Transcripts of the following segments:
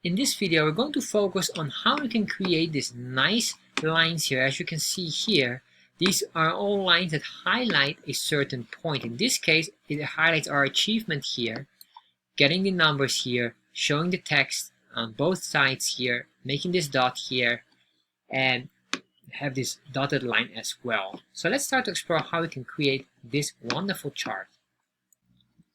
In this video, we're going to focus on how we can create these nice lines here. As you can see here, these are all lines that highlight a certain point. In this case, it highlights our achievement here, getting the numbers here, showing the text on both sides here, making this dot here, and have this dotted line as well. So let's start to explore how we can create this wonderful chart.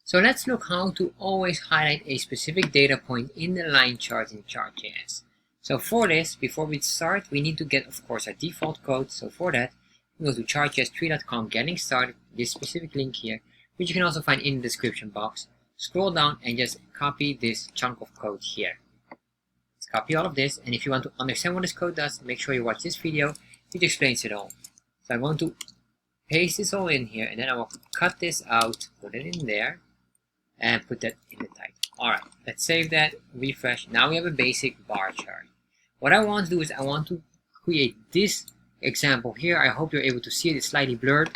So let's look how to always highlight a specific data point in the line chart in Chartjs. So for this, before we start, we need to get, of course, our default code. So for that, we go to chartjs3.com, getting started, this specific link here, which you can also find in the description box. Scroll down and just copy this chunk of code here. Let's copy all of this, and if you want to understand what this code does, make sure you watch this video. It explains it all. So I'm going to paste this all in here, and then I will cut this out, put it in there, and put that in the title. Alright, let's save that, refresh. Now we have a basic bar chart. What I want to do is I want to create this example here. I hope you're able to see it. It's slightly blurred,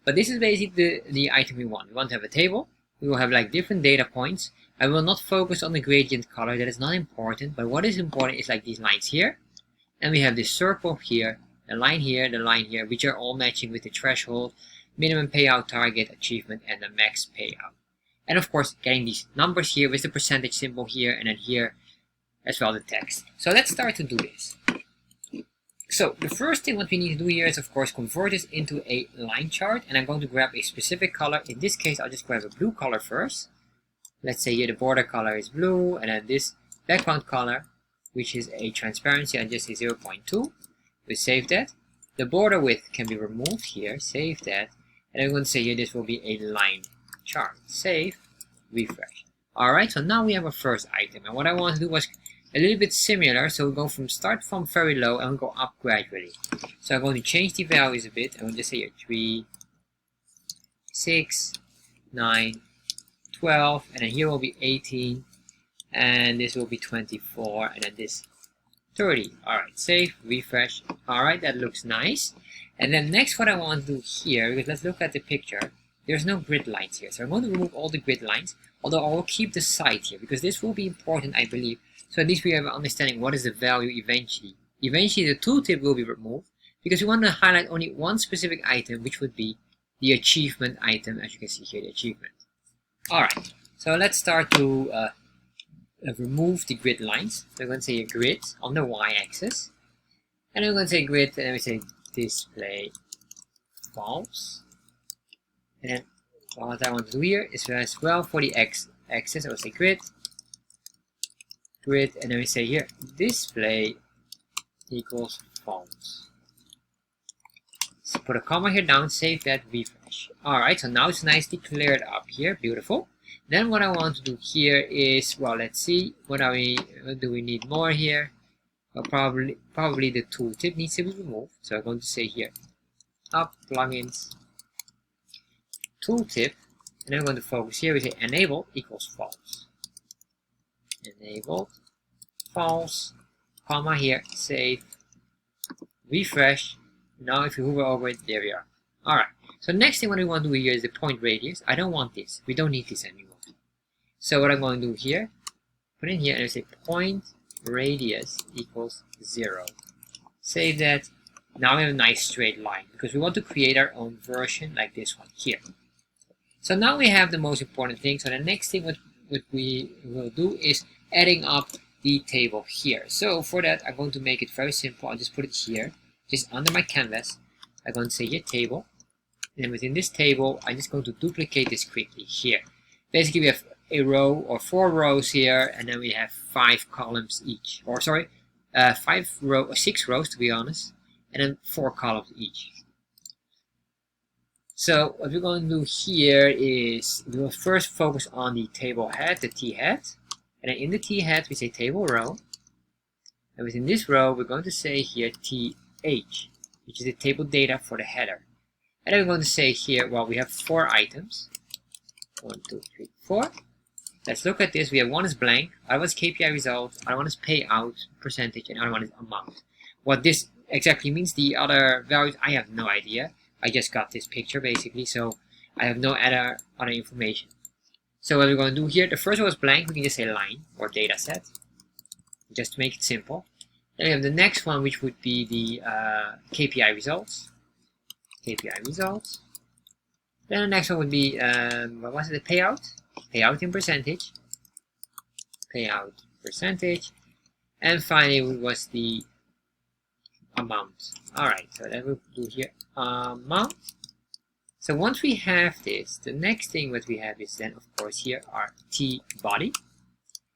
but this is basically the item we want. We want to have a table. We will have like different data points. I will not focus on the gradient color. That is not important, but what is important is like these lines here, and we have this circle here, the line here, which are all matching with the threshold, minimum payout target, achievement, and the max payout. And of course, getting these numbers here with the percentage symbol here, and then here as well the text. So let's start to do this. So the first thing what we need to do here is, of course, convert this into a line chart, and I'm going to grab a specific color. In this case, I'll just grab a blue color first. Let's say here the border color is blue, and then this background color, which is a transparency, I just say 0.2. We save that. The border width can be removed here, save that, and I'm going to say here this will be a line chart. Save, refresh. Alright, so now we have our first item, and what I want to do was a little bit similar, so we go start from very low and we go up gradually. So I'm going to change the values a bit, and we'll just say here 3, 6, 9, 12, and then here will be 18, and this will be 24, and then this 30. Alright, save, refresh. Alright, that looks nice. And then next what I want to do here, because let's look at the picture, there's no grid lines here. So I'm going to remove all the grid lines, although I will keep the side here, because this will be important, I believe. So at least we have an understanding what is the value eventually. Eventually the tooltip will be removed, because we want to highlight only one specific item, which would be the achievement item, as you can see here, the achievement. Alright, so let's start to remove the grid lines. So I'm going to say a grid on the y-axis, and I'm going to say grid, and then we say display false. And then what I want to do here is as well for the x-axis, I will say grid, and then we say here display equals false. So put a comma here down, save that, refresh. Alright, so now it's nicely cleared up here, beautiful. Then what I want to do here is, well, let's see, what do we need more here? Well, probably the tooltip needs to be removed. So I'm going to say here up plugins tooltip, and I'm going to focus here. We say enable equals false. Enabled false, comma here, save, refresh. Now if you hover over it, there we are. Alright, so next thing what we want to do here is the point radius. I don't want this. We don't need this anymore. So what I'm going to do here, put in here and I say point radius equals 0. Save that. Now we have a nice straight line, because we want to create our own version like this one here. So now we have the most important thing. So the next thing what we will do is adding up the table here. So for that, I'm going to make it very simple. I'll just put it here, just under my canvas. I'm going to say here table. And within this table, I'm just going to duplicate this quickly here. Basically, we have a row or 4 rows here, and then we have 5 columns each. Or sorry, 6 rows to be honest, and then 4 columns each. So what we're going to do here is we will first focus on the table head, the T head, and then in the T head we say table row, and within this row we're going to say here TH, which is the table data for the header. And then we're going to say here, well, we have 4 items, 1, 2, 3, 4. Let's look at this. We have one is blank, other one is KPI result, other one is payout percentage, and other one is amount. What this exactly means, the other values, I have no idea. I just got this picture basically, so I have no other information. So what we're going to do here, the first one is blank, we can just say line or data set. just to make it simple. Then we have the next one, which would be the KPI results. KPI results. Then the next one would be, what was it, the payout? Payout in percentage. Payout percentage. And finally, it was the amount. Alright, so that we'll do here, amount. So once we have this, the next thing that we have is then, of course, here our T body.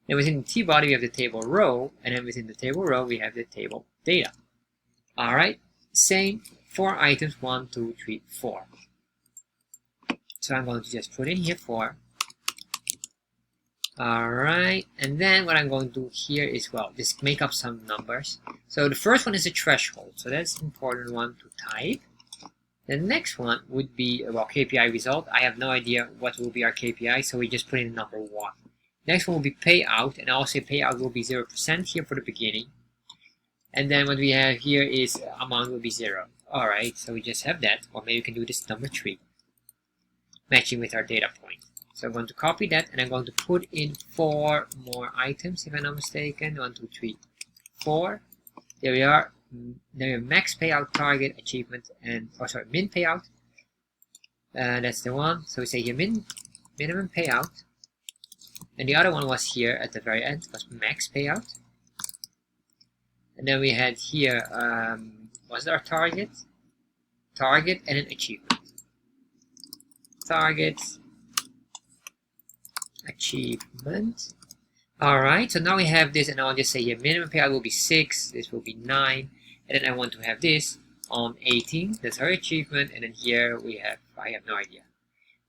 Then within the T body, we have the table row, and then within the table row, we have the table data. Alright, same, 4 items, 1, 2, 3, 4. So I'm going to just put in here 4. Alright, and then what I'm going to do here is, well, just make up some numbers. So the first one is a threshold, so that's an important one to type. The next one would be, well, KPI result. I have no idea what will be our KPI, so we just put in number 1. Next one will be payout, and I'll say payout will be 0% here for the beginning. And then what we have here is amount will be 0. Alright, so we just have that, or maybe we can do this number 3, matching with our data point. So I'm going to copy that, and I'm going to put in 4 more items, if I'm not mistaken. 1, 2, 3, 4. There we are. Then we have max payout, target, achievement, and min payout. That's the one. So we say here minimum payout. And the other one was here at the very end, was max payout. And then we had here, was our target? Target and an achievement. Target, achievement. Alright, so now we have this, and I'll just say here minimum payout will be 6, this will be 9, and then I want to have this on 18, that's our achievement, and then here we have, I have no idea.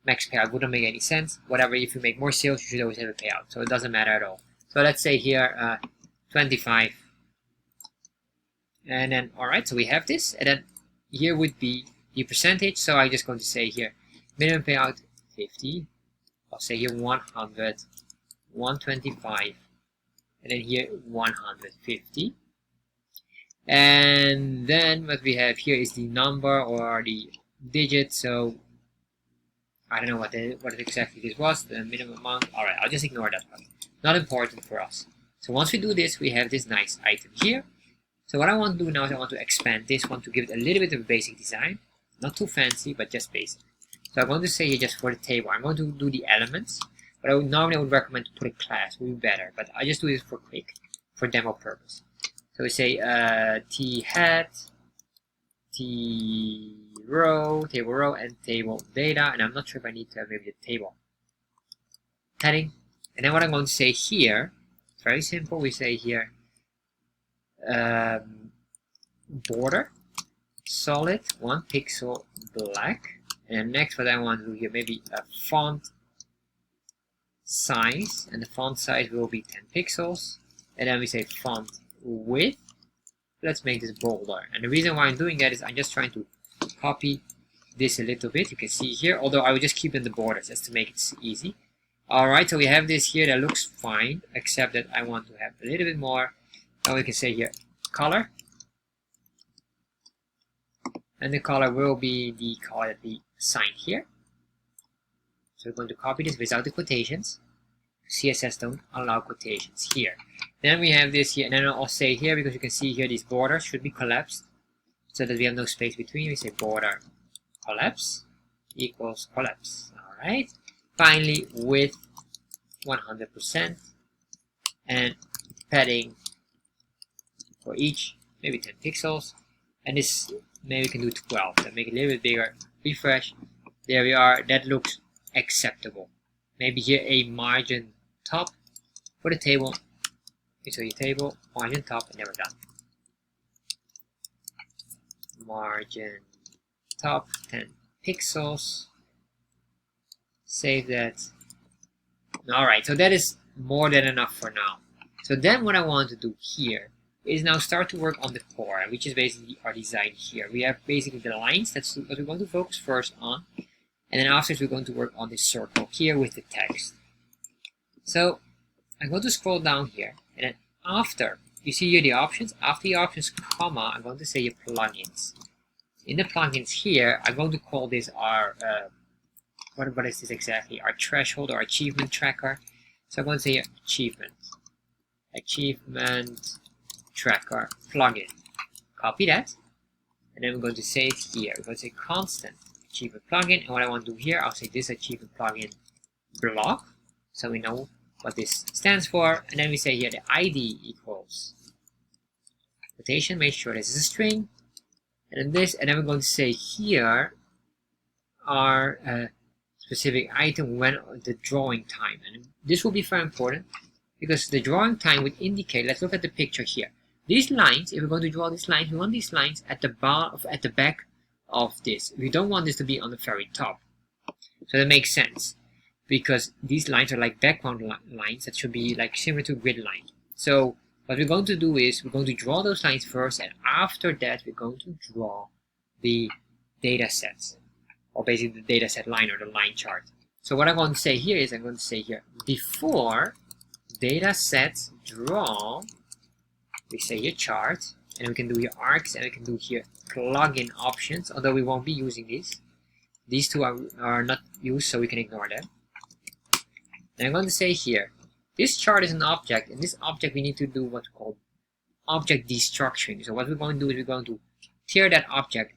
Max payout wouldn't make any sense. Whatever, if you make more sales, you should always have a payout, so it doesn't matter at all. So let's say here 25, and then alright, so we have this, and then here would be the percentage, so I'm just going to say here minimum payout 50, I'll say here 100, 125, and then here 150. And then what we have here is the number or the digit, so I don't know what exactly this was, the minimum amount. Alright, I'll just ignore that one. Not important for us. So once we do this, we have this nice item here. So what I want to do now is I want to expand this one to give it a little bit of a basic design. Not too fancy, but just basic. So I'm going to say here just for the table, I'm going to do the elements. But normally I would recommend to put a class, would be better. But I just do this for demo purpose. So we say T hat, T row, table row, and table data. And I'm not sure if I need to have maybe the table heading. And then what I'm going to say here, it's very simple. We say here border, solid, 1 pixel, black. And then next what I want to do here, maybe a font size, and the font size will be 10 pixels. And then we say font width. Let's make this bolder. And the reason why I'm doing that is I'm just trying to copy this a little bit. You can see here, although I would just keep in the borders just to make it easy. Alright, so we have this here that looks fine, except that I want to have a little bit more. Now we can say here color. And the color will be the color that we assigned here. So we're going to copy this without the quotations. CSS don't allow quotations here. Then we have this here, and then I'll say here, because you can see here these borders should be collapsed, so that we have no space between. We say border collapse equals collapse. Alright. Finally, width 100%, and padding for each, maybe 10 pixels. And this, maybe we can do 12, so make it a little bit bigger. Refresh. There we are. That looks acceptable. Maybe here a margin top for the table. So your table, margin top, and then we're done. Margin top, 10 pixels. Save that. Alright, so that is more than enough for now. So then what I want to do here is now start to work on the core, which is basically our design here. We have basically the lines, that's what we're going to focus first on. And then afterwards we're going to work on this circle here with the text. So I'm going to scroll down here, and then after, you see here the options, after the options, comma, I'm going to say your plugins. In the plugins here, I'm going to call this our, what is this exactly? Our threshold or achievement tracker. So I'm going to say achievement. achievement tracker plugin. Copy that, and then we're going to say it here. We're going to say constant achievement plugin, and what I want to do here, I'll say this achievement plugin block, so we know what this stands for, and then we say here the ID equals Annotation. Make sure this is a string, and then this, and then we're going to say here our specific item when the drawing time, and this will be very important because the drawing time would indicate. Let's look at the picture here. These lines, if we're going to draw these lines, we want these lines at the back of this. We don't want this to be on the very top. So that makes sense because these lines are like background lines that should be like similar to grid line. So what we're going to do is we're going to draw those lines first, and after that we're going to draw the data sets, or basically the data set line or the line chart. So what I'm going to say here is I'm going to say here before data sets draw, we say here chart, and we can do here arcs, and we can do here plugin options, although we won't be using these. These two are not used, so we can ignore them. And I'm going to say here, this chart is an object, and this object we need to do what's called object destructuring. So what we're going to do is we're going to tear that object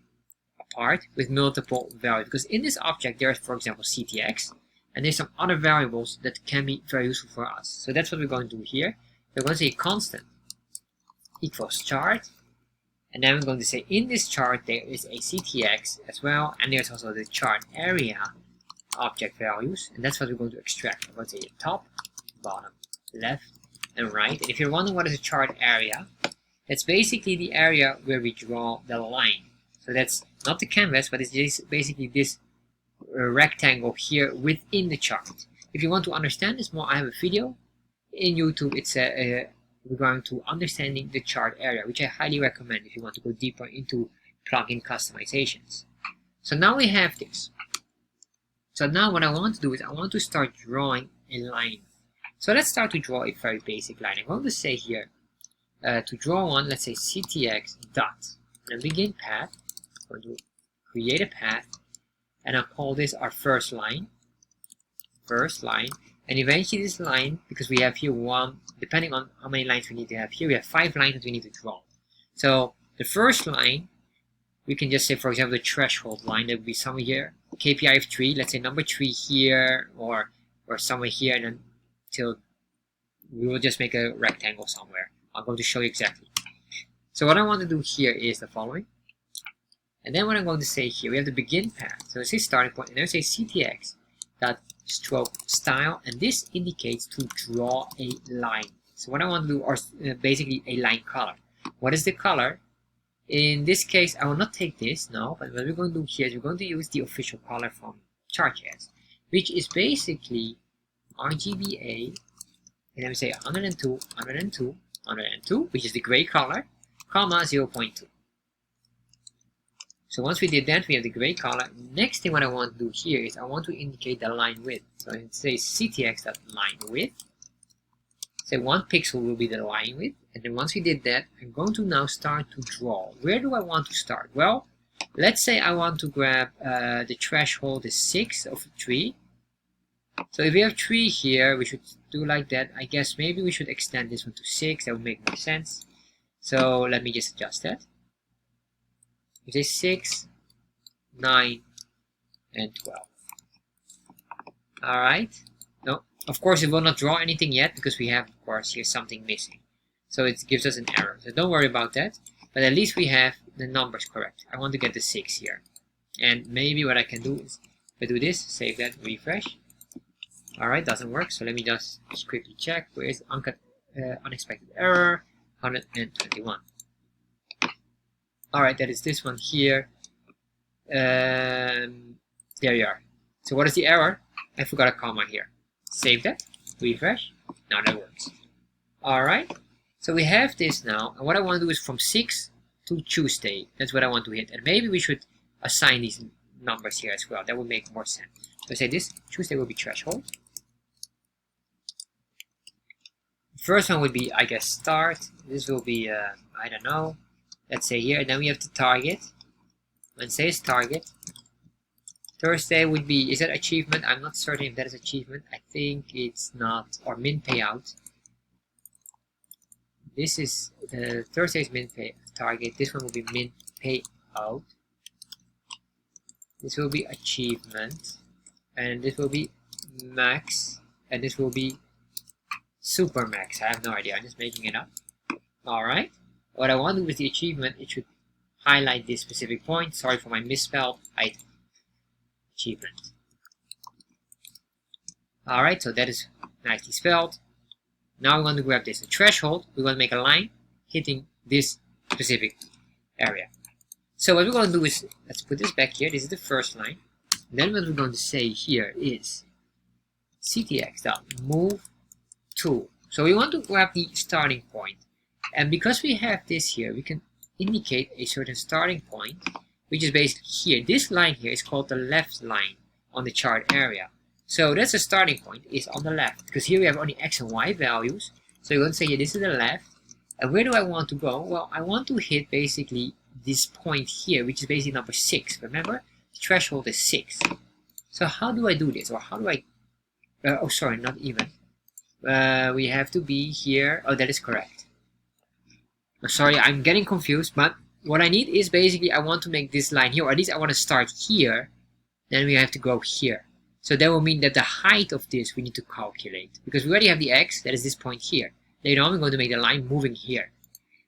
apart with multiple values, because in this object there's, for example, CTX, and there's some other variables that can be very useful for us. So that's what we're going to do here. We're going to say constant equals chart, and then we're going to say in this chart there is a CTX as well, and there's also the chart area object values, and that's what we're going to extract. I'm going to say top, bottom, left, and right. And if you're wondering what is a chart area, that's basically the area where we draw the line. So that's not the canvas, but it's just basically this rectangle here within the chart. If you want to understand this more, I have a video in YouTube. It's regarding to understanding the chart area, which I highly recommend if you want to go deeper into plugin customizations. So now we have this. So now what I want to do is I want to start drawing a line. So let's start to draw a very basic line. I'm going to say here, to draw one, let's say CTX dot, and begin path. I'm going to create a path, and I'll call this our first line. And eventually this line, because we have here one, depending on how many lines we need to have here, we have 5 lines that we need to draw. So the first line, we can just say, for example, the threshold line, that would be somewhere here, KPI of 3, let's say number 3 here, or somewhere here, and then till we will just make a rectangle somewhere. I'm going to show you exactly. So what I want to do here is the following. And then what I'm going to say here, we have the begin path. So I say starting point, and then I say CTX dot stroke style, and this indicates to draw a line. So what I want to do is basically a line color. What is the color? In this case, I will not take this, no, but what we're going to do here is we're going to use the official color from Chartjs, which is basically RGBA, and then we say 102, 102, 102, which is the gray color, comma 0.2. So once we did that, we have the gray color. Next thing what I want to do here is I want to indicate the line width. So it says CTX.line width. So 1 pixel will be the line width. And then once we did that, I'm going to now start to draw. Where do I want to start? Well, let's say I want to grab the threshold is 6 of 3. So if we have 3 here, we should do like that. I guess maybe we should extend this one to 6. That would make more sense. So let me just adjust that. We say 6, 9, and 12. Alright. No, of course it will not draw anything yet because we have, of course, here something missing. So it gives us an error. So don't worry about that. But at least we have the numbers correct. I want to get the 6 here. And maybe what I can do is, if I do this, save that, refresh. Alright, doesn't work. So let me just quickly check. Where is unexpected error? 121. Alright, that is this one here. There you are. So what is the error? I forgot a comma here. Save that, refresh. Now that works. Alright, so we have this now. And what I want to do is from 6 to Tuesday. That's what I want to hit. And maybe we should assign these numbers here as well. That would make more sense. So say this, Tuesday will be threshold. First one would be, I guess, start. This will be, I don't know. Let's say here, and then we have the target. Wednesday is target. Thursday would be, is that achievement? I'm not certain if that is achievement. I think it's not, or min payout. this is the Thursday's min pay target. This one will be min payout. This will be achievement, and this will be max, and this will be super max. I have no idea. I'm just making it up. All right. What I want to do with the achievement, it should highlight this specific point. Sorry for my misspelled item. Achievement. All right. So that is nicely spelled. Now we want to grab this. The threshold, we want to make a line hitting this specific area. So what we're going to do is, let's put this back here. This is the first line. Then what we're going to say here is ctx.move to. So we want to grab the starting point. And because we have this here, we can indicate a certain starting point, which is basically here. This line here is called the left line on the chart area. So that's the starting point, is on the left, because here we have only x and y values. So you're going to say, yeah, this is the left. And where do I want to go? Well, I want to hit basically this point here, which is basically number 6. Remember, the threshold is 6. So how do I do this? Or how do I... oh, sorry, not even. We have to be here. Oh, that is correct. Oh, sorry, I'm getting confused. But what I need is basically I want to make this line here, or at least I want to start here. Then we have to go here. So that will mean that the height of this we need to calculate. Because we already have the x, that is this point here. Later on we're going to make the line moving here.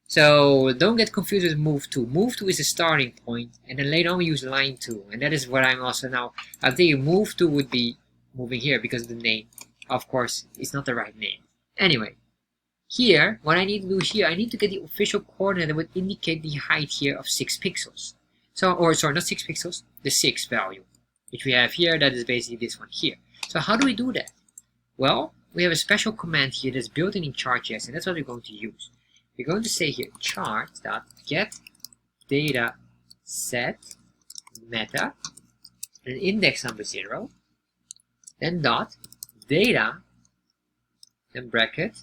So don't get confused with move to. Move to is the starting point, and then later on we use line to. And that is what I'm also now, I'm thinking move to would be moving here because of the name. Of course, it's not the right name. Anyway, here, what I need to do here, I need to get the official coordinate that would indicate the height here of 6 pixels. So, or sorry, not 6 pixels, the 6 value. Which we have here, that is basically this one here. So how do we do that? Well, we have a special command here that's built in Chartjs, and that's what we're going to use. We're going to say here chart.get data set meta, and index number 0, then dot data, then bracket,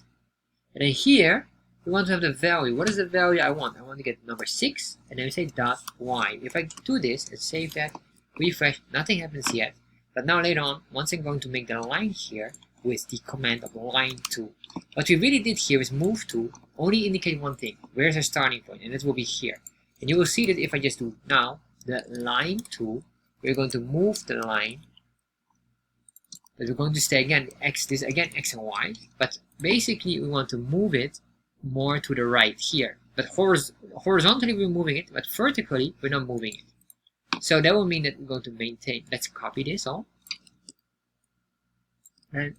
and then here we want to have the value. What is the value I want? I want to get number 6, and then we say dot y. If I do this and save that, refresh, nothing happens yet. But now later on, once I'm going to make the line here with the command of line to. What we really did here is move to only indicate one thing. Where's our starting point? And it will be here. And you will see that if I just do now the line to, we're going to move the line. But we're going to stay again x, this again x and y. But basically we want to move it more to the right here. But horizontally we're moving it, but vertically we're not moving it. So that will mean that we're going to maintain. Let's copy this all. And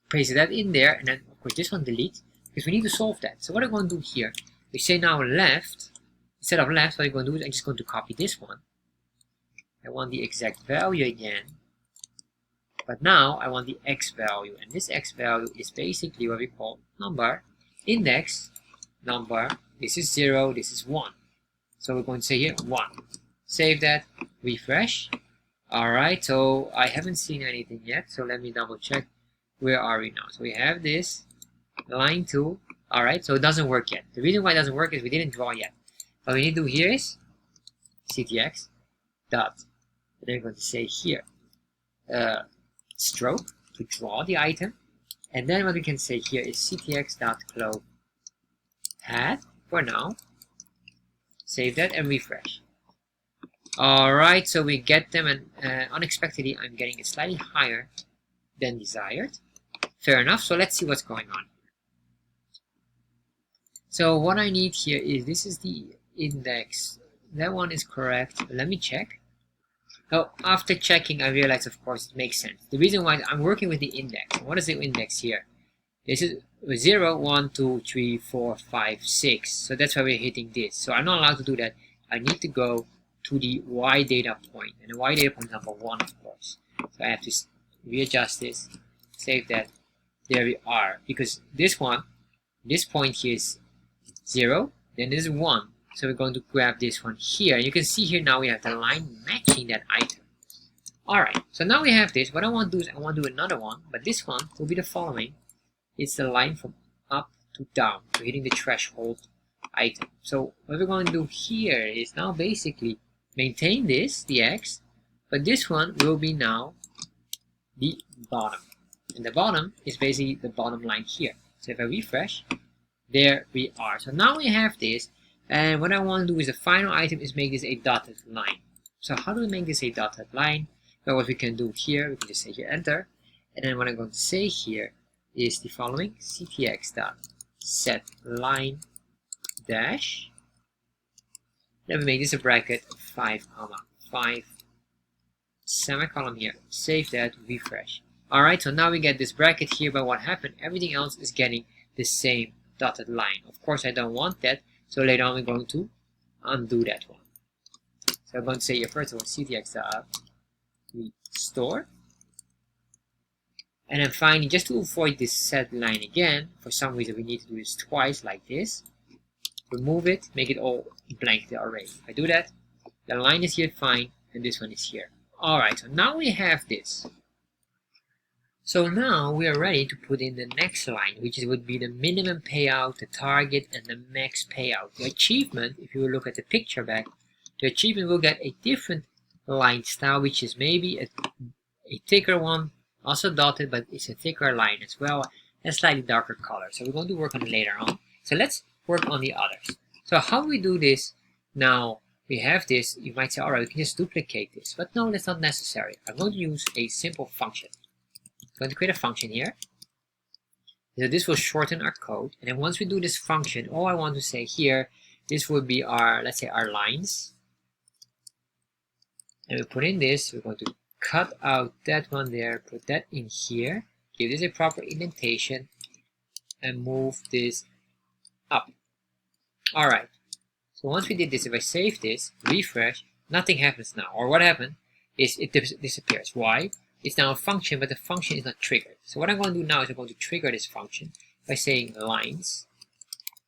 paste that in there. And then, of course, this one delete. Because we need to solve that. So what I'm going to do here, we say now left. Instead of left, what I'm going to do is I'm just going to copy this one. I want the exact value again. But now I want the x value. And this x value is basically what we call number. Index number. This is 0. This is 1. So we're going to say here 1. Save that, refresh. Alright, so I haven't seen anything yet, so let me double check. Where are we now? So we have this, line 2. Alright, so it doesn't work yet. The reason why it doesn't work is we didn't draw yet. What we need to do here is ctx dot, and then we're going to say here, stroke to draw the item. And then what we can say here is ctx dot close path for now. Save that and refresh. Alright, so we get them, and unexpectedly I'm getting it slightly higher than desired. Fair enough, so let's see what's going on. So what I need here is, this is the index. That one is correct. Let me check. Oh, after checking I realized, of course, it makes sense. The reason why I'm working with the index. What is the index here? This is 0, 1, 2, 3, 4, 5, 6. So that's why we're hitting this. So I'm not allowed to do that. I need to go to the y data point, and the y data point number 1, of course. So I have to readjust this, save that. There we are, because this one, this point here is 0, then this is 1. So we're going to grab this one here. You can see here now we have the line matching that item. Alright, so now we have this. What I want to do is I want to do another one, but this one will be the following. It's the line from up to down, so hitting the threshold item. So what we're going to do here is now basically maintain this, the x, but this one will be now the bottom. And the bottom is basically the bottom line here. So if I refresh, There we are. So now we have this, and what I want to do is the final item is make this a dotted line. So how do we make this a dotted line? Well, what we can do here, we can just say here enter, and then what I'm going to say here is the following: ctx.setLine dash. Then we make this a bracket 5, 5 semicolon here. Save that, refresh. Alright, so now we get this bracket here, but what happened? Everything else is getting the same dotted line. Of course, I don't want that, so later on we're going to undo that one. So I'm going to say here first of all ctx.restore. And then finally, just to avoid this set line again, for some reason we need to do this twice like this. Remove it, make it all blank the array. If I do that, the line is here fine, and this one is here. Alright, so now we have this. So now we are ready to put in the next line, which would be the minimum payout, the target, and the max payout. The achievement, if you look at the picture back, the achievement will get a different line style, which is maybe a thicker one, also dotted, but it's a thicker line as well, and slightly darker color. So we're going to work on it later on. So let's work on the others. So how do we do this? Now we have this. You might say, alright, we can just duplicate this, but no, that's not necessary. I'm going to use a simple function. I'm going to create a function here. So this will shorten our code, and then once we do this function, all I want to say here, this will be our, let's say, our lines. And we put in this, we're going to cut out that one there, put that in here, give this a proper indentation, and move this up. Alright, so once we did this, if I save this, refresh, nothing happens now. Or what happened is it disappears. Why? It's now a function, but the function is not triggered. So what I'm going to do now is I'm going to trigger this function by saying lines,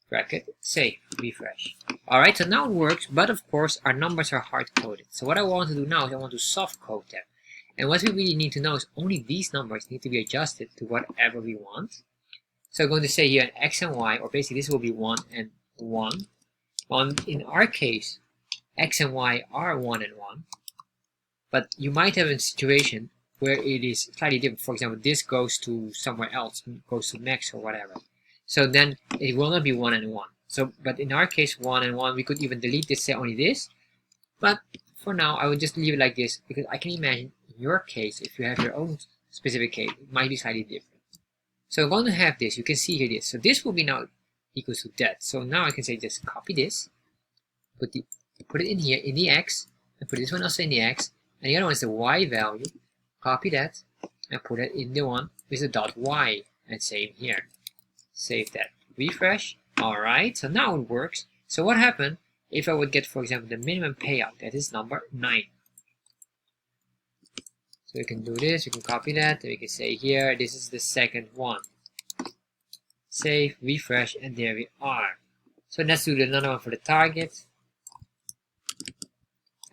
bracket, save, refresh. Alright, so now it works, but of course our numbers are hard-coded. So what I want to do now is I want to soft-code them. And what we really need to know is only these numbers need to be adjusted to whatever we want. So I'm going to say here an x and y, or basically this will be 1 and 1. In our case, x and y are 1 and 1. But you might have a situation where it is slightly different. For example, this goes to somewhere else, goes to max or whatever. So then it will not be 1 and 1. So, but in our case, 1 and 1, we could even delete this, say only this. But for now, I would just leave it like this, because I can imagine in your case, if you have your own specific case, it might be slightly different. So I'm going to have this. You can see here this. So this will be now equals to that. So now I can say just copy this, put it in here in the x, and put this one also in the x, and the other one is the y value. Copy that and put it in the one with the dot y, and same here. Save that. Refresh. Alright, so now it works. So what happened if I would get, for example, the minimum payout? That is number 9. So we can do this, we can copy that, and we can say here, this is the second one. Save, refresh, and there we are. So let's do another one for the target.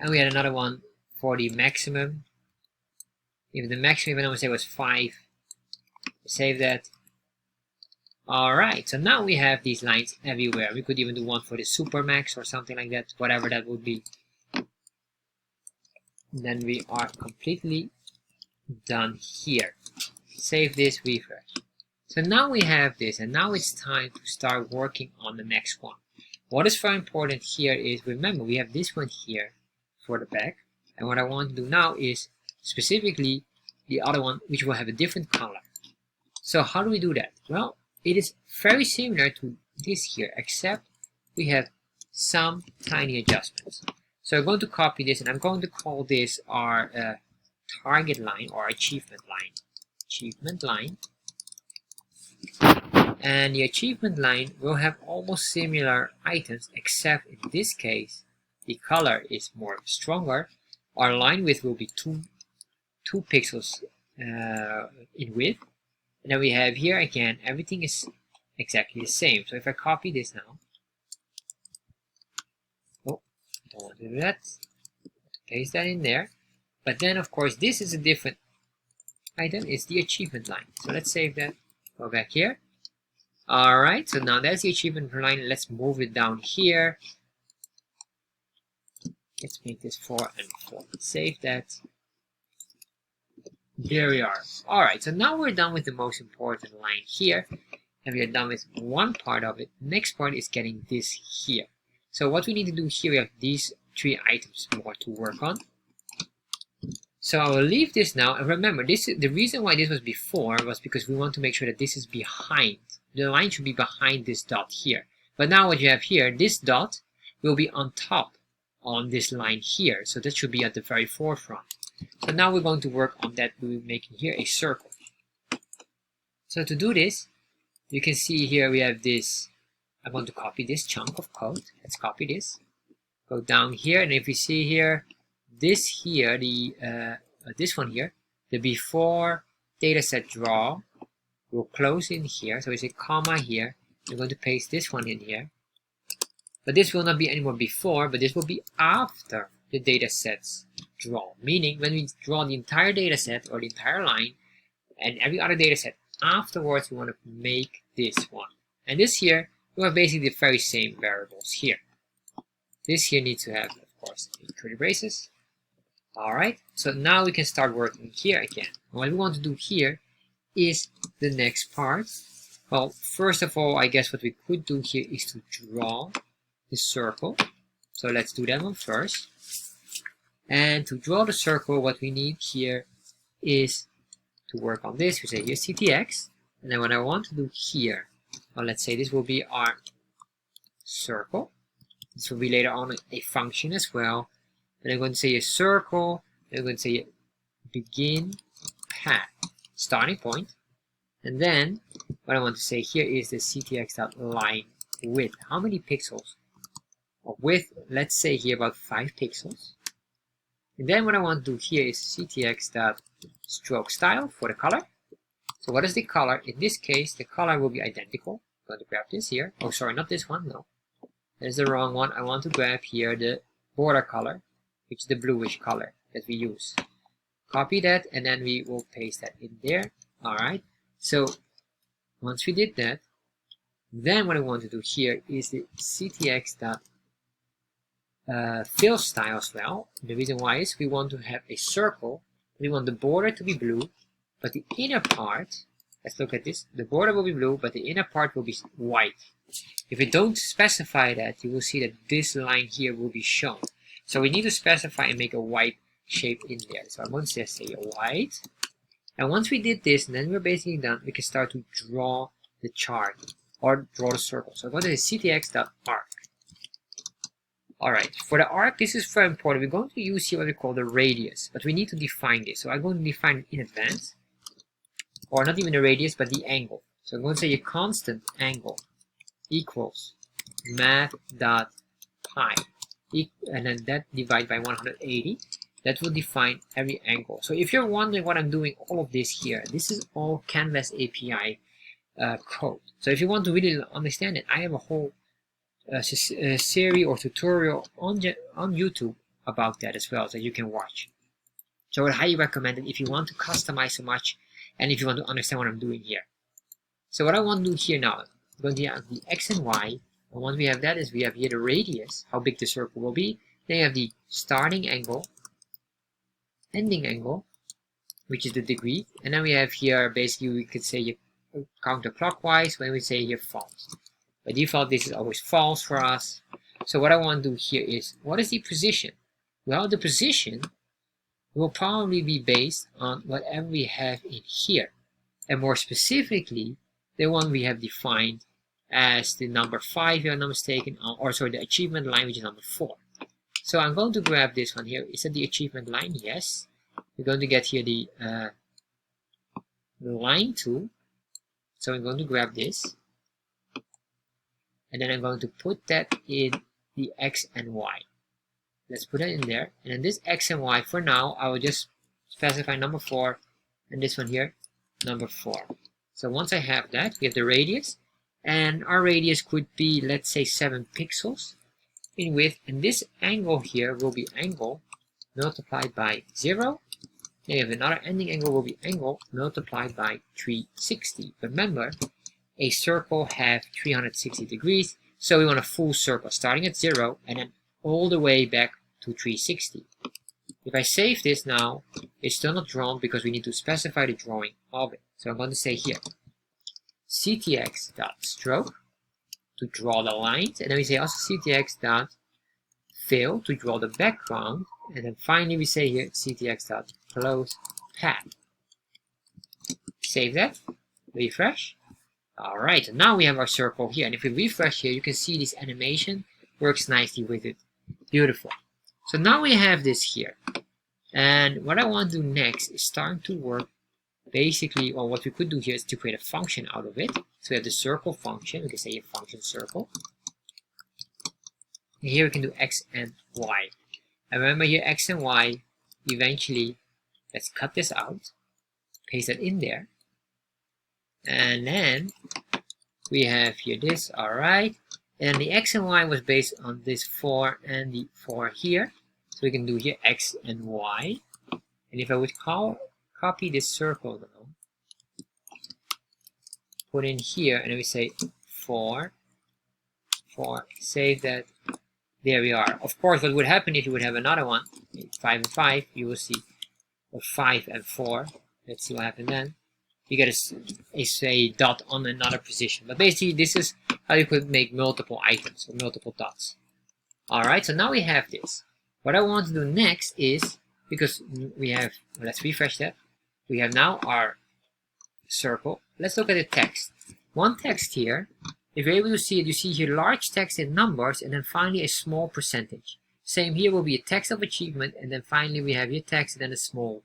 And we had another one for the maximum. Even the maximum, even I would say, was 5. Save that. Alright, so now we have these lines everywhere. We could even do one for the super max or something like that, whatever that would be. And then we are completely done here. Save this, refresh. So now we have this, and now it's time to start working on the next one. What is very important here is, remember, we have this one here for the back, and what I want to do now is specifically the other one, which will have a different color. So how do we do that? Well, it is very similar to this here, except we have some tiny adjustments. So I'm going to copy this, and I'm going to call this our target line or achievement line. Achievement line. And the achievement line will have almost similar items, except in this case, the color is more stronger. Our line width will be 2 pixels in width. And then we have here again, everything is exactly the same. So if I copy this now, oh, I don't want to do that. Paste that in there. But then, of course, this is a different item. It's the achievement line. So let's save that. Go back here. Alright, so now that's the achievement line. Let's move it down here. Let's make this 4 and 4. Save that. There we are. Alright, so now we're done with the most important line here. and we are done with one part of it. Next part is getting this here. So what we need to do here, we have these 3 items more to work on. So I will leave this now, and remember, this is the reason why this was before was because we want to make sure that this is behind. The line should be behind this dot here. But now what you have here, this dot will be on top on this line here. So that should be at the very forefront. So now we're going to work on that. We're making here a circle. So to do this, you can see here we have this. I'm going to copy this chunk of code. Let's copy this. Go down here, and if you see here, this here, this one here, the before dataset draw will close in here. So we say comma here. We're going to paste this one in here. But this will not be anymore before, but this will be after the datasets draw. Meaning when we draw the entire dataset or the entire line and every other dataset afterwards, we want to make this one. And this here, we have basically the very same variables here. This here needs to have, of course, curly braces. Alright, so now we can start working here again. What we want to do here is the next part. Well, first of all, I guess what we could do here is to draw the circle. So let's do that one first. And to draw the circle, what we need here is to work on this. We say here CTX. And then what I want to do here, well, let's say this will be our circle. This will be later on a function as well. And I'm going to say a circle. I'm going to say begin path, starting point. And then what I want to say here is the ctx.line width. How many pixels? Of width, let's say here about 5 pixels. And then what I want to do here is ctx.stroke style for the color. So what is the color? In this case, the color will be identical. I'm going to grab this here. Oh, sorry, not this one. No, that is the wrong one. I want to grab here the border color, which is the bluish color that we use. Copy that, and then we will paste that in there. Alright, so once we did that, then what I want to do here is the ctx.fill style as well. The reason why is we want to have a circle. We want the border to be blue, but the inner part, let's look at this, the border will be blue, but the inner part will be white. If we don't specify that, you will see that this line here will be shown. So we need to specify and make a white shape in there. So I'm going to just say white. And once we did this, and then we're basically done, we can start to draw the chart or draw the circle. So I'm going to say ctx.arc. Alright, for the arc, this is very important. We're going to use here what we call the radius, but we need to define this. So I'm going to define it in advance, or not even the radius, but the angle. So I'm going to say a constant angle equals math.pi, and then that divided by 180. That will define every angle. So if you're wondering what I'm doing all of this here, this is all Canvas API code. So if you want to really understand it, I have a whole series or tutorial on YouTube about that as well that you can watch. So I would highly recommend it if you want to customize so much and if you want to understand what I'm doing here. So what I want to do here now, I'm going to have the X and Y. And once we have that, is we have here the radius, how big the circle will be. Then you have the starting angle, ending angle, which is the degree. And then we have here, basically we could say counterclockwise when we say here false. By default, this is always false for us. So what I want to do here is, what is the position? Well, the position will probably be based on whatever we have in here. And more specifically, the one we have defined as the number 5, if I'm not mistaken, or sorry, the achievement line, which is number 4. So I'm going to grab this one here. Is that the achievement line? Yes. We're going to get here the line tool. So I'm going to grab this. And then I'm going to put that in the X and Y. Let's put it in there. And then this X and Y, for now, I will just specify number 4. And this one here, number 4. So once I have that, we have the radius. And our radius could be, let's say, 7 pixels in width. And this angle here will be angle multiplied by 0. Then you have another ending angle will be angle multiplied by 360. Remember, a circle has 360 degrees. So we want a full circle starting at 0 and then all the way back to 360. If I save this now, it's still not drawn because we need to specify the drawing of it. So I'm going to say here, ctx.stroke to draw the lines, and then we say also ctx.fill to draw the background, and then finally we say here ctx.close path. Save that, refresh. Alright, so now we have our circle here, and if we refresh here, you can see this animation works nicely with it. Beautiful. So now we have this here, and what I want to do next is start to work basically, or what we could do here is to create a function out of it. So we have the circle function, we can say a function circle. And here we can do x and y. And remember here x and y, eventually, let's cut this out, paste it in there. And then we have here this, alright. And the x and y was based on this 4 and the 4 here. So we can do here x and y. And if I would copy this circle though, put in here, and then we say 4, save that. There we are. Of course, what would happen if you would have another one, 5 and 5, you will see, or 5 and 4. Let's see what happens then. You get a dot on another position. But basically, this is how you could make multiple items or multiple dots. Alright, so now we have this. What I want to do next is, because we have, let's refresh that. We have now our circle. Let's look at the text. One text here. If you're able to see it, you see here large text in numbers, and then finally a small percentage. Same here will be a text of achievement, and then finally we have here text and then a small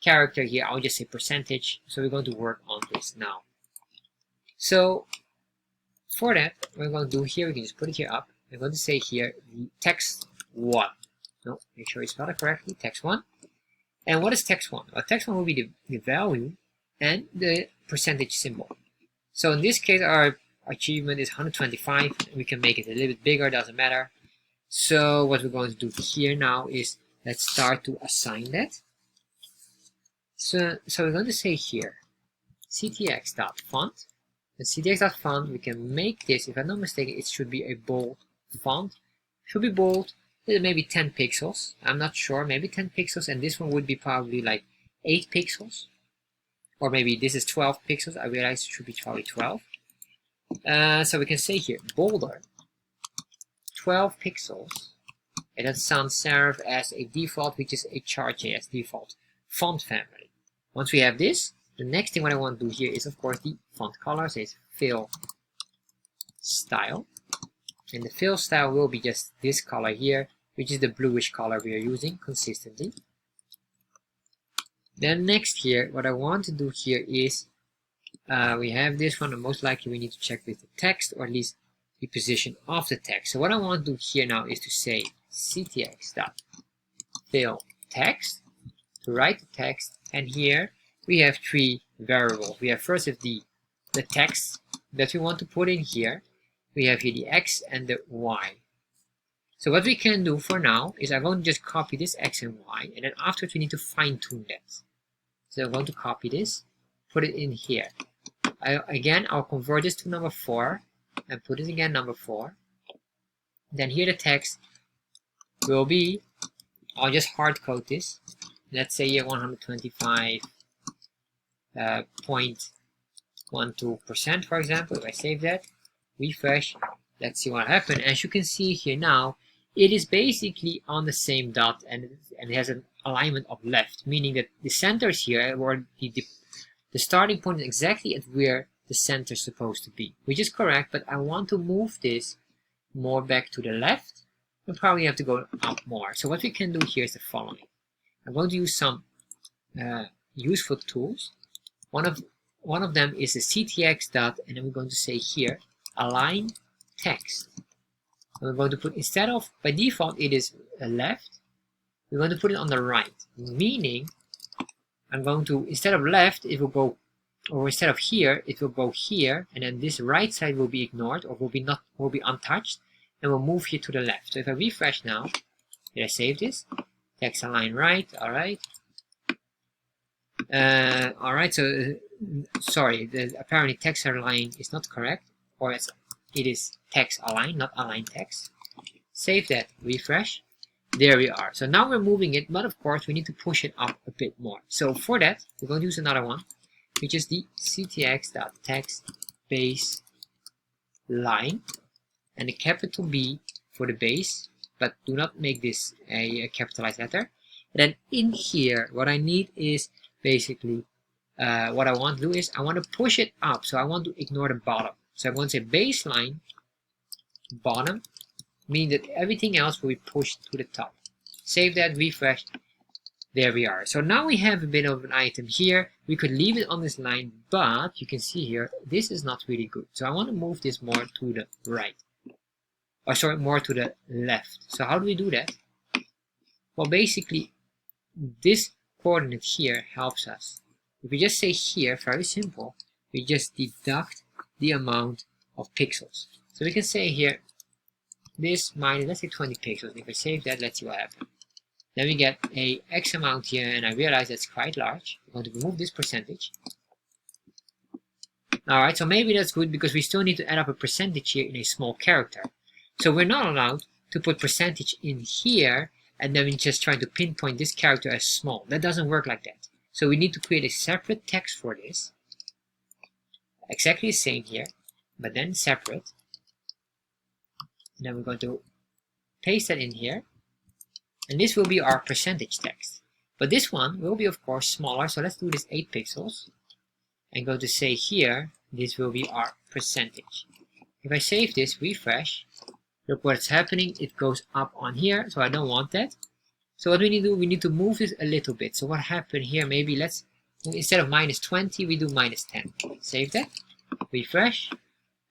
character here. I'll just say percentage. So we're going to work on this now. So for that, what we're going to do here, we can just put it here up. We're going to say here the text 1. No, make sure you spell it correctly. Text 1. And what is text 1? Well, text 1 will be the value and the percentage symbol. So in this case, our achievement is 125. We can make it a little bit bigger, doesn't matter. So what we're going to do here now is let's start to assign that. So we're going to say here ctx.font. And ctx.font, we can make this, if I'm not mistaken, it should be a bold font. Should be bold, maybe 10 pixels. I'm not sure, maybe 10 pixels, and this one would be probably like 8 pixels. Or maybe this is 12 pixels. I realize it should be probably 12. So we can say here bolder 12 pixels, and that sounds serve as a default, which is a Chartjs default font family. Once we have this, the next thing what I want to do here is of course the font color. So it's fill style, and the fill style will be just this color here, which is the bluish color we are using consistently. Then next here, what I want to do here is we have this one, and most likely we need to check with the text, or at least the position of the text. So what I want to do here now is to say ctx.fill text to write the text, and here we have 3 variables. We have first the text that we want to put in here. We have here the x and the y. So what we can do for now is I'm going to just copy this x and y, and then afterwards we need to fine tune that. So I'm going to copy this, put it in here. Again, I'll convert this to number 4 and put it again number 4. Then here the text will be, I'll just hard code this. Let's say here 125.12%, for example. If I save that, refresh, let's see what happened. As you can see here now, it is basically on the same dot, and it has an alignment of left, meaning that the center is here, or the starting point is exactly at where the center is supposed to be, which is correct, but I want to move this more back to the left, and probably have to go up more. So what we can do here is the following. I'm going to use some useful tools. One of them is the ctx dot, and then we're going to say here align text. And we're going to put, instead of, by default it is left, we're going to put it on the right, meaning I'm going to, instead of left, it will go, or instead of here, it will go here, and then this right side will be ignored, or will be untouched, and we'll move here to the left. So if I refresh now, did I save this? Text align right, alright. Alright, so sorry, apparently text align is not correct, or it is text align, not align text. Save that, refresh. There we are. So now we're moving it, but of course we need to push it up a bit more. So for that, we're going to use another one, which is the ctx.text base line, and a capital B for the base, but do not make this a capitalized letter. And then in here, what I need is basically, what I want to do is I want to push it up, so I want to ignore the bottom. So I'm going to say baseline bottom, meaning that everything else will be pushed to the top. Save that, refresh. There we are. So now we have a bit of an item here. We could leave it on this line, but you can see here, this is not really good. So I want to move this more to the right. Or sorry, more to the left. So how do we do that? Well, basically, this coordinate here helps us. If we just say here, very simple, we just deduct the amount of pixels. So we can say here, this minus, let's say 20 pixels. And if I save that, let's see what happens. Then we get a X amount here, and I realize that's quite large. I'm going to remove this percentage. Alright, so maybe that's good because we still need to add up a percentage here in a small character. So we're not allowed to put percentage in here, and then we just try to pinpoint this character as small. That doesn't work like that. So we need to create a separate text for this. Exactly the same here, but then separate. And then we're going to paste that in here. And this will be our percentage text. But this one will be, of course, smaller. So let's do this 8 pixels. And go to say here, this will be our percentage. If I save this, refresh, look what's happening. It goes up on here. So I don't want that. So what we need to do, we need to move this a little bit. So what happened here, maybe let's, instead of minus 20, we do minus 10. Save that, refresh.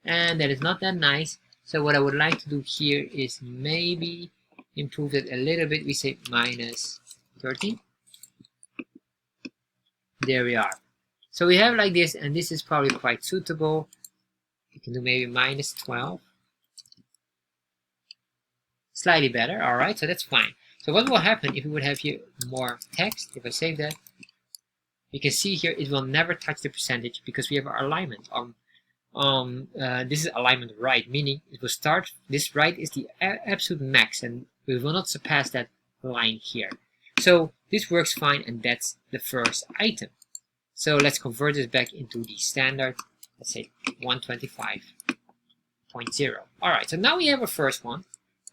And that is not that nice. So what I would like to do here is maybe improve it a little bit. We say minus 30. There we are. So we have like this, and this is probably quite suitable. You can do maybe minus 12. Slightly better. Alright, so that's fine. So what will happen if we would have here more text? If I save that, you can see here it will never touch the percentage because we have our alignment. This is alignment right, meaning it will start, this right is the absolute max, and we will not surpass that line here. So this works fine, and that's the first item. So let's convert this back into the standard, let's say 125.0. Alright, so now we have a first one.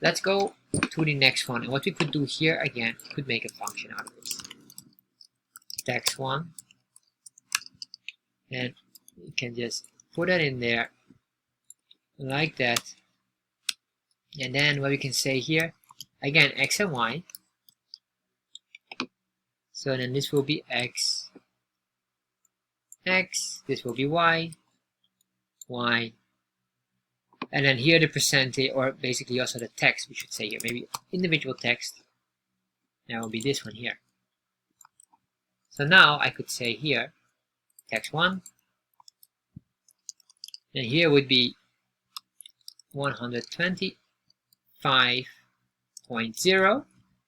Let's go to the next one, and what we could do here, again, we could make a function out of this. Text one, and you can just put that in there, like that. And then what we can say here, again, X and Y. So then this will be X, X, this will be Y, Y. And then here the percentage, or basically also the text, we should say here, maybe individual text. That will be this one here. So now I could say here, text 1, and here would be 125.0.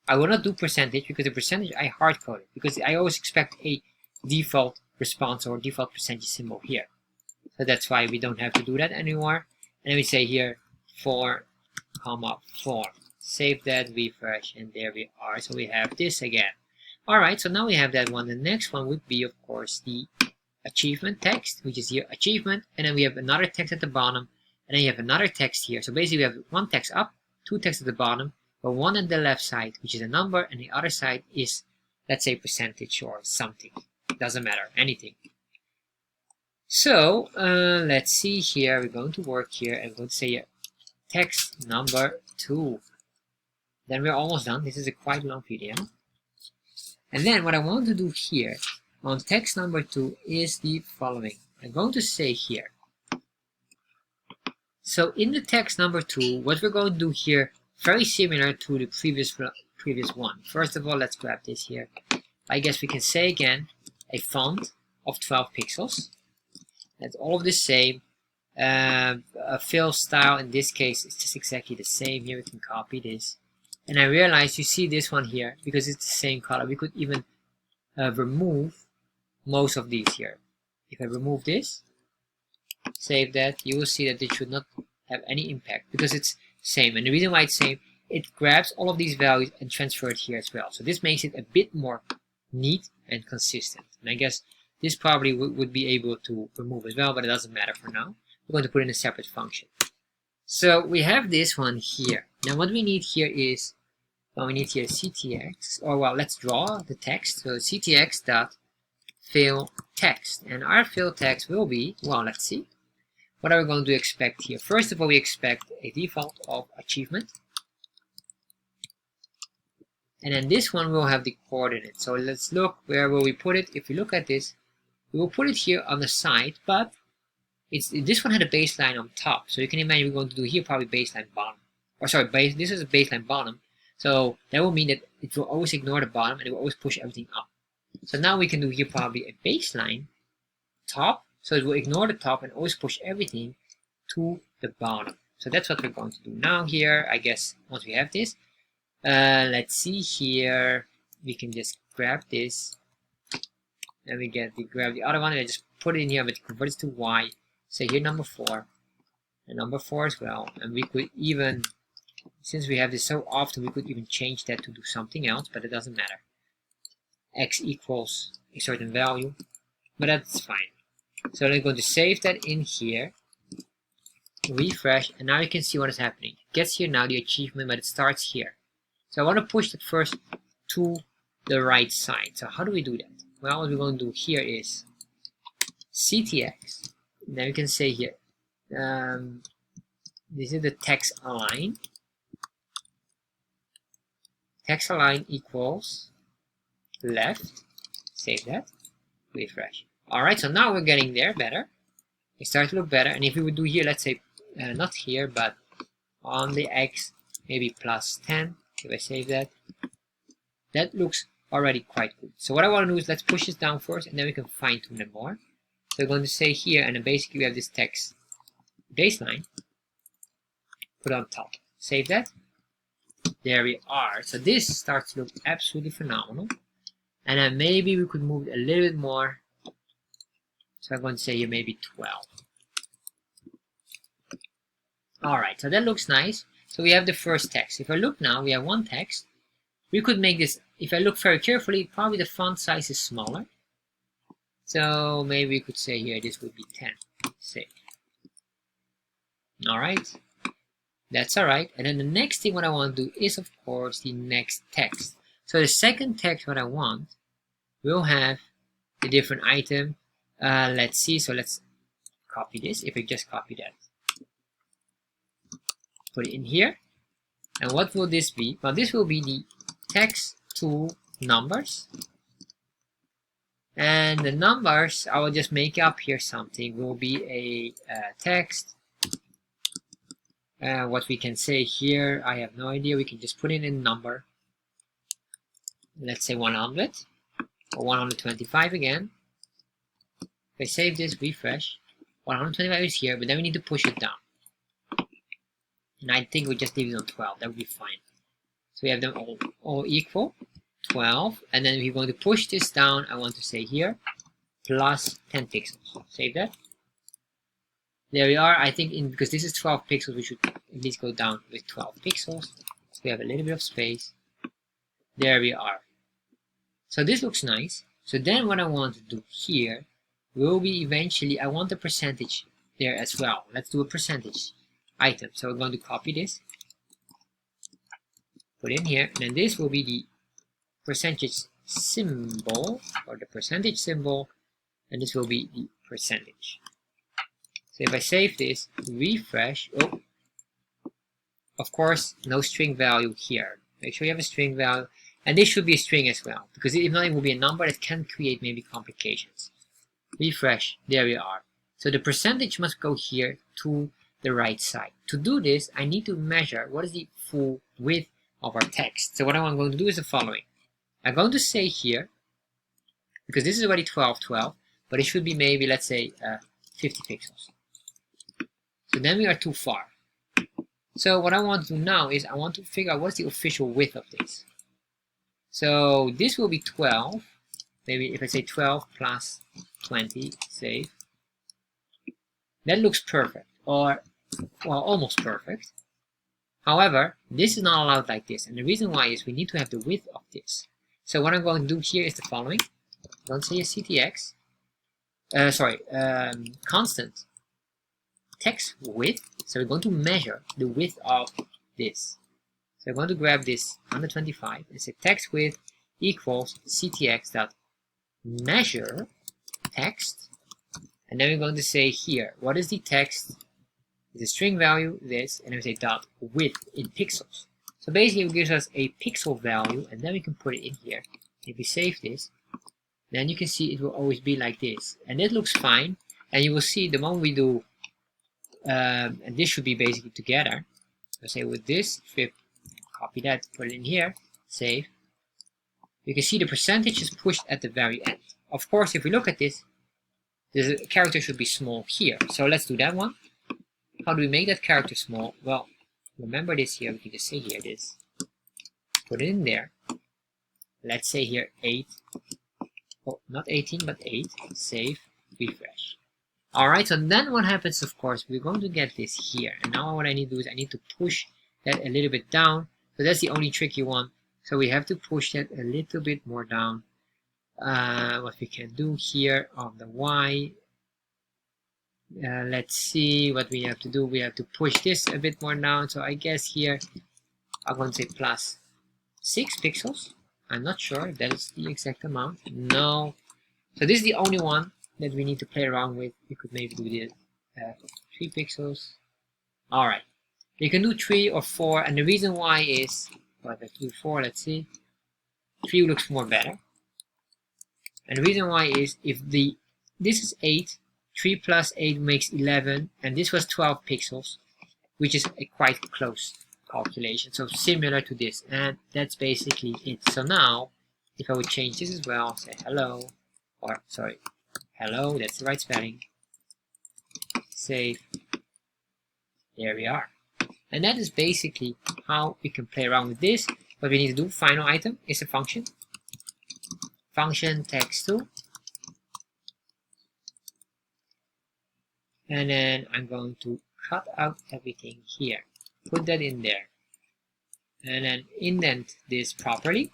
I will not do percentage because the percentage I hard coded, because I always expect a default response or default percentage symbol here. So that's why we don't have to do that anymore. And then we say here 4, 4. Save that, refresh, and there we are. So we have this again. Alright, so now we have that one. The next one would be, of course, the achievement text, which is here achievement, and then we have another text at the bottom, and then you have another text here. So basically we have one text up, two texts at the bottom, but one at the left side, which is a number, and the other side is, let's say, percentage or something. It doesn't matter, anything. So let's see here. We're going to work here, and we're going to say text number 2. Then we're almost done. This is a quite long video. And then what I want to do here on text number 2 is the following. I'm going to say here. So in the text number 2, what we're going to do here, very similar to the previous one. First of all, let's grab this here. I guess we can say again a font of 12 pixels. That's all of the same. A fill style in this case is just exactly the same. Here we can copy this. And I realize you see this one here, because it's the same color. We could even remove most of these here. If I remove this, save that, you will see that it should not have any impact because it's same. And the reason why it's same, it grabs all of these values and transfers it here as well. So this makes it a bit more neat and consistent. And I guess this probably would be able to remove as well, but it doesn't matter for now. we're going to put in a separate function. So we have this one here. Now what we need here is, well, we need here ctx, or well, let's draw the text. So ctx dot fill text, and our fill text will be, well, let's see. What are we going to expect here? First of all, we expect a default of achievement. And then this one will have the coordinate. So let's look, where will we put it? If we look at this, we will put it here on the side, but this one had a baseline on top. So you can imagine we're going to do here probably baseline bottom. Or sorry, this is a baseline bottom. So that will mean that it will always ignore the bottom and it will always push everything up. So now we can do here probably a baseline top. So it will ignore the top and always push everything to the bottom. So that's what we're going to do now here. I guess once we have this, let's see here. We can just grab this, and we grab the other one, and I just put it in here, but convert it to y. Say here number 4, and number 4 as well. And we could even, since we have this so often, we could even change that to do something else, but it doesn't matter. X equals a certain value, but that's fine. So I'm going to save that in here, refresh, and now you can see what is happening. It gets here now the achievement, but it starts here. So I want to push it first to the right side. So how do we do that? Well, what we're going to do here is ctx. Then we can say here, this is the text align. Text align equals left. Save that. Refresh. Alright, so now we're getting there better. It starts to look better. And if we would do here, let's say, not here, but on the x, maybe plus 10. If I save that, that looks already quite good. So what I want to do is let's push this down first, and then we can fine tune it more. So we're going to say here, and then basically we have this text baseline, put on top. Save that. There we are. So this starts to look absolutely phenomenal. And then maybe we could move it a little bit more. So I'm going to say here maybe 12. Alright, so that looks nice. So we have the first text. If I look now, we have one text. We could make this, if I look very carefully, probably the font size is smaller. So maybe we could say here this would be 10. Save. Alright. That's alright. And then the next thing what I want to do is, of course, the next text. So the second text what I want will have a different item. Let's see. So let's copy this. If I just copy that, put it in here. And what will this be? Well, this will be the text to numbers. And the numbers, I will just make up here something, will be a text. What we can say here, I have no idea. We can just put in a number. Let's say 100 or 125 again. If I save this, refresh, 125 is here, but then we need to push it down. And I think we just leave it on 12. That would be fine. So we have them all equal, 12. And then we're going to push this down. I want to say here, plus 10 pixels. Save that. There we are. I think because this is 12 pixels, we should at least go down with 12 pixels. So we have a little bit of space. There we are. So this looks nice. So then what I want to do here will be eventually, I want the percentage there as well. Let's do a percentage item. So we're going to copy this, put in here, and then this will be the percentage symbol, or the percentage symbol, and this will be the percentage. So if I save this, refresh, oh, of course, no string value here. Make sure you have a string value, and this should be a string as well, because if not, it will be a number that can create maybe complications. Refresh, there we are. So the percentage must go here to the right side. To do this, I need to measure what is the full width of our text. So what I'm going to do is the following. I'm going to say here, because this is already 12, but it should be maybe, let's say, 50 pixels. So then we are too far. So what I want to do now is I want to figure out what's the official width of this. So this will be 12. Maybe if I say 12 plus 20, save. That looks perfect, or well, almost perfect. However, this is not allowed like this, and the reason why is we need to have the width of this. So what I'm going to do here is the following. I'm going to say a ctx, constant text width. So we're going to measure the width of this. So I'm going to grab this 125 and say text width equals ctx.measure text. And then we're going to say here, what is the text? It's a string value, this, and then we say dot width in pixels. So basically it gives us a pixel value, and then we can put it in here. If we save this, then you can see it will always be like this. And it looks fine. And you will see the moment we do, and this should be basically together. So say with this, flip, copy that, put it in here, save. You can see the percentage is pushed at the very end. Of course, if we look at this, the character should be small here. So let's do that one. How do we make that character small? Well, remember this here. We can just say here this. Put it in there. Let's say here 8. Oh, not 18, but 8. Save, refresh. Alright, so then what happens, of course, we're going to get this here. And now what I need to do is I need to push that a little bit down. So that's the only tricky one. So we have to push that a little bit more down. What we can do here on the Y, let's see what we have to do. We have to push this a bit more down. So I guess here I'm going to say plus 6 pixels. I'm not sure if that is the exact amount. No. So this is the only one that we need to play around with. We could maybe do this 3 pixels. Alright. You can do 3 or 4, and the reason why is, well, let's do 4, let's see. 3 looks more better. And the reason why is if this is 8, 3 plus 8 makes 11, and this was 12 pixels, which is a quite close calculation. So similar to this, and that's basically it. So now, if I would change this as well, say hello, or sorry, hello, that's the right spelling. Save. There we are. And that is basically how we can play around with this. What we need to do, final item, is a function. Function text2. And then I'm going to cut out everything here. Put that in there. And then indent this properly.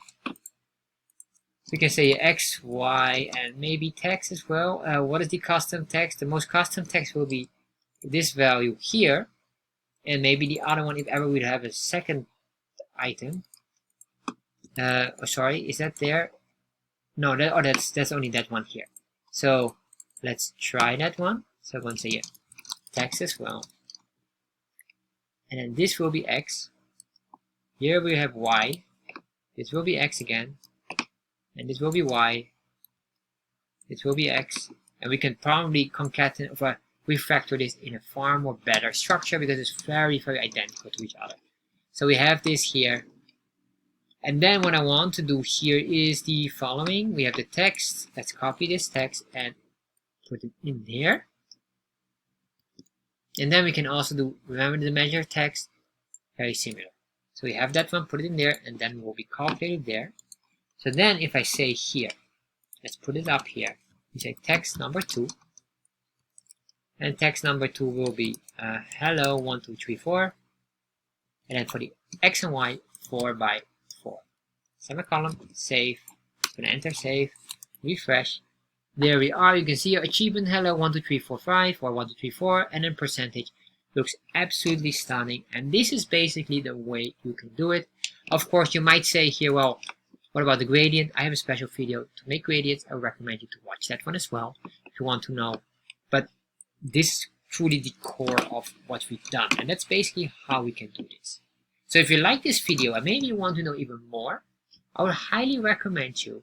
We can say X, Y, and maybe text as well. What is the custom text? The most custom text will be this value here. And maybe the other one, if ever we'd have a second item. Oh, sorry, is that there? No, that's only that one here. So let's try that one. So I'm going to say yeah, text as well. And then this will be X. Here we have Y. This will be X again. And this will be Y. This will be X. And we can probably concatenate or refactor this in a far more better structure because it's very, very identical to each other. So we have this here. And then what I want to do here is the following. We have the text. Let's copy this text and put it in here. And then we can also do, remember the measure text, very similar. So we have that one, put it in there, and then will be calculated there. So then if I say here, let's put it up here. We say text number 2. And text number 2 will be hello 1, 2, 3, 4. And then for the X and Y, 4 by 4. Semicolon, save. I'm gonna enter, save, refresh. There we are. You can see your achievement hello 1, 2, 3, 4, 5 or 1, 2, 3, 4, and then percentage looks absolutely stunning. And this is basically the way you can do it. Of course, you might say here, well, what about the gradient? I have a special video to make gradients. I would recommend you to watch that one as well if you want to know. But this is truly the core of what we've done, and that's basically how we can do this. So if you like this video and maybe you want to know even more, I would highly recommend you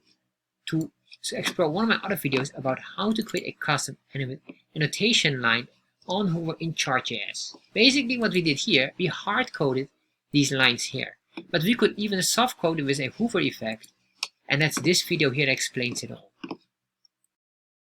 to explore one of my other videos about how to create a custom annotation line on Hoover in Chartjs. Basically what we did here, we hard-coded these lines here. But we could even soft-code it with a Hoover effect, and that's this video here that explains it all.